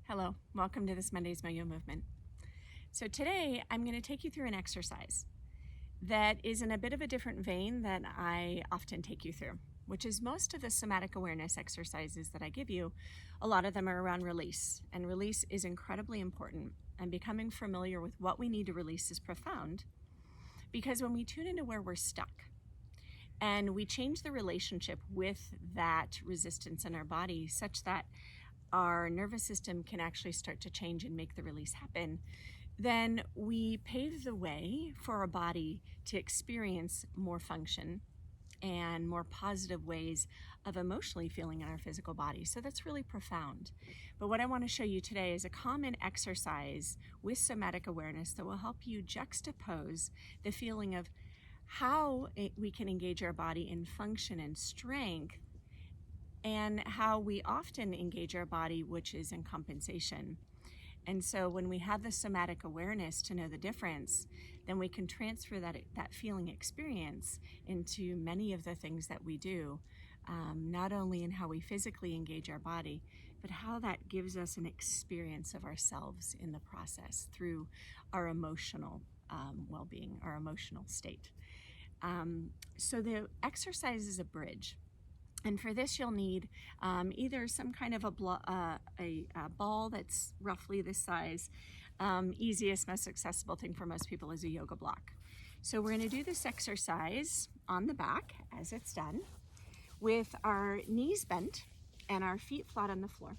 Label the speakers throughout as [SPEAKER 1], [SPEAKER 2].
[SPEAKER 1] Hello, welcome to this Monday's Mo-Yo Movement. So today I'm going to take you through an exercise that is in a bit of a different vein than I often take you through, which is most of the somatic awareness exercises that I give you. A lot of them are around release, and release is incredibly important, and becoming familiar with what we need to release is profound, because when we tune into where we're stuck and we change the relationship with that resistance in our body such that our nervous system can actually start to change and make the release happen, then we pave the way for our body to experience more function and more positive ways of emotionally feeling in our physical body. So that's really profound. But what I want to show you today is a common exercise with somatic awareness that will help you juxtapose the feeling of how we can engage our body in function and strength, and how we often engage our body, which is in compensation. And so when we have the somatic awareness to know the difference, then we can transfer that feeling experience into many of the things that we do, not only in how we physically engage our body, but how that gives us an experience of ourselves in the process through our emotional well-being, our emotional state. So the exercise is a bridge. And for this, you'll need either some kind of a ball that's roughly this size. Easiest, most accessible thing for most people is a yoga block. So we're going to do this exercise on the back as it's done, with our knees bent and our feet flat on the floor.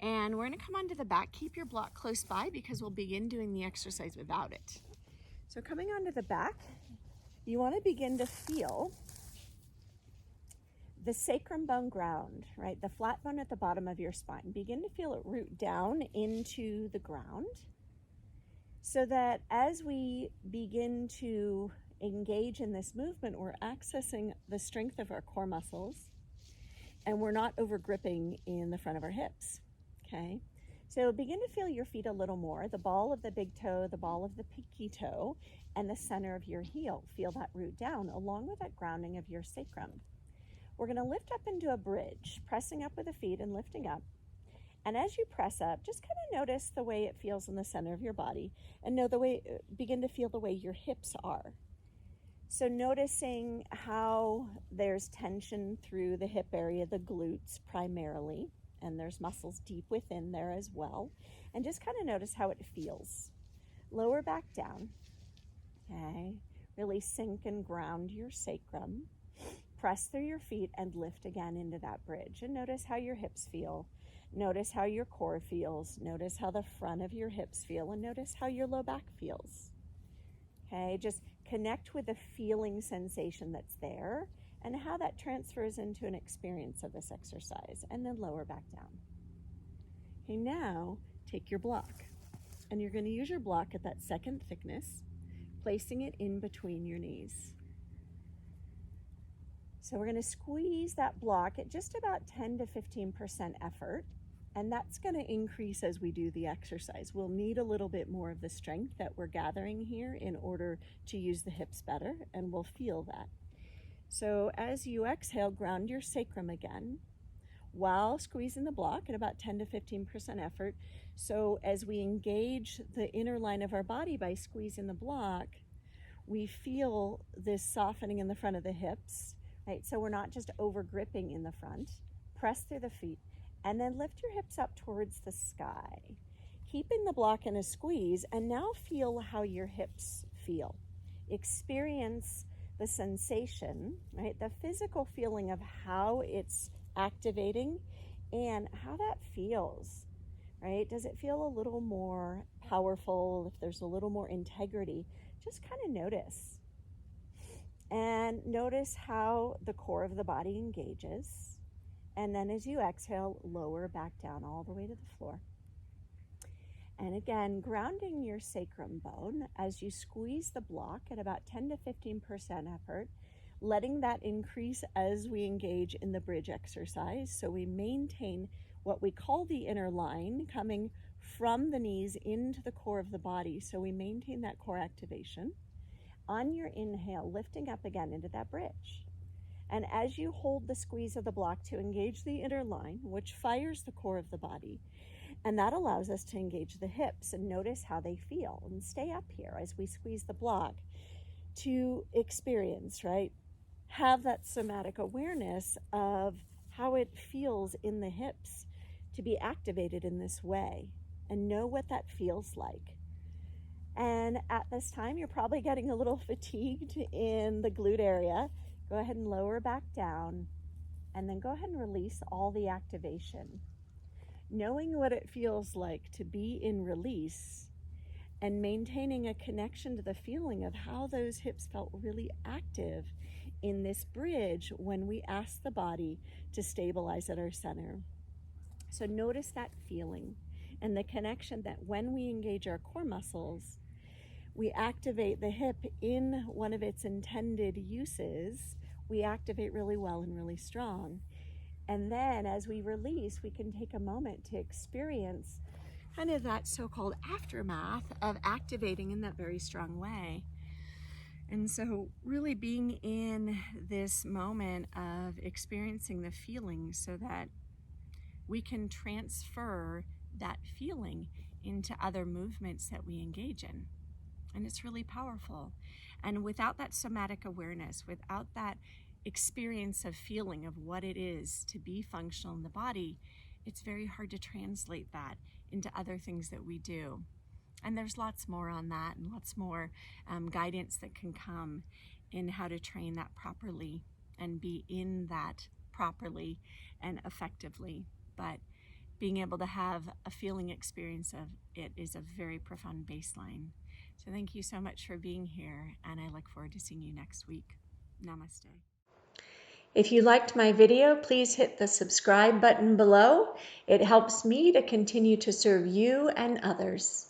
[SPEAKER 1] And we're going to come onto the back. Keep your block close by because we'll begin doing the exercise without it. So coming onto the back, you want to begin to feel the sacrum bone ground, right? The flat bone at the bottom of your spine. Begin to feel it root down into the ground, so that as we begin to engage in this movement, we're accessing the strength of our core muscles and we're not over gripping in the front of our hips, okay? So begin to feel your feet a little more, the ball of the big toe, the ball of the pinky toe, and the center of your heel. Feel that root down along with that grounding of your sacrum. We're going to lift up into a bridge, pressing up with the feet and lifting up. And as you press up, just kind of notice the way it feels in the center of your body, and begin to feel the way your hips are. So noticing how there's tension through the hip area, the glutes primarily, and there's muscles deep within there as well. And just kind of notice how it feels. Lower back down. Okay. Really sink and ground your sacrum. Press through your feet and lift again into that bridge. And notice how your hips feel. Notice how your core feels. Notice how the front of your hips feel. And notice how your low back feels. Okay, just connect with the feeling sensation that's there and how that transfers into an experience of this exercise. And then lower back down. Okay, now take your block. And you're going to use your block at that second thickness, placing it in between your knees. So we're going to squeeze that block at just about 10 to 15% effort, and that's going to increase as we do the exercise. We'll need a little bit more of the strength that we're gathering here in order to use the hips better, and we'll feel that. So as you exhale, ground your sacrum again while squeezing the block at about 10 to 15% effort. So as we engage the inner line of our body by squeezing the block, we feel this softening in the front of the hips. Right, so we're not just over gripping in the front. Press through the feet and then lift your hips up towards the sky. Keeping the block in a squeeze, and now feel how your hips feel. Experience the sensation, right? The physical feeling of how it's activating and how that feels, right? Does it feel a little more powerful? If there's a little more integrity, just kind of notice. And notice how the core of the body engages. And then as you exhale, lower back down all the way to the floor. And again, grounding your sacrum bone as you squeeze the block at about 10 to 15% effort, letting that increase as we engage in the bridge exercise. So we maintain what we call the inner line coming from the knees into the core of the body. So we maintain that core activation. On your inhale, lifting up again into that bridge. And as you hold the squeeze of the block to engage the inner line, which fires the core of the body, and that allows us to engage the hips and notice how they feel and stay up here as we squeeze the block to experience, right? Have that somatic awareness of how it feels in the hips to be activated in this way and know what that feels like. And at this time, you're probably getting a little fatigued in the glute area. Go ahead and lower back down, and then go ahead and release all the activation. Knowing what it feels like to be in release and maintaining a connection to the feeling of how those hips felt really active in this bridge when we ask the body to stabilize at our center. So notice that feeling and the connection that when we engage our core muscles, we activate the hip in one of its intended uses. We activate really well and really strong. And then as we release, we can take a moment to experience kind of that so-called aftermath of activating in that very strong way. And so really being in this moment of experiencing the feeling so that we can transfer that feeling into other movements that we engage in. And it's really powerful. And without that somatic awareness, without that experience of feeling of what it is to be functional in the body, it's very hard to translate that into other things that we do. And there's lots more on that and lots more guidance that can come in how to train that properly and be in that properly and effectively. But being able to have a feeling experience of it is a very profound baseline. So thank you so much for being here, and I look forward to seeing you next week. Namaste.
[SPEAKER 2] If you liked my video, please hit the subscribe button below. It helps me to continue to serve you and others.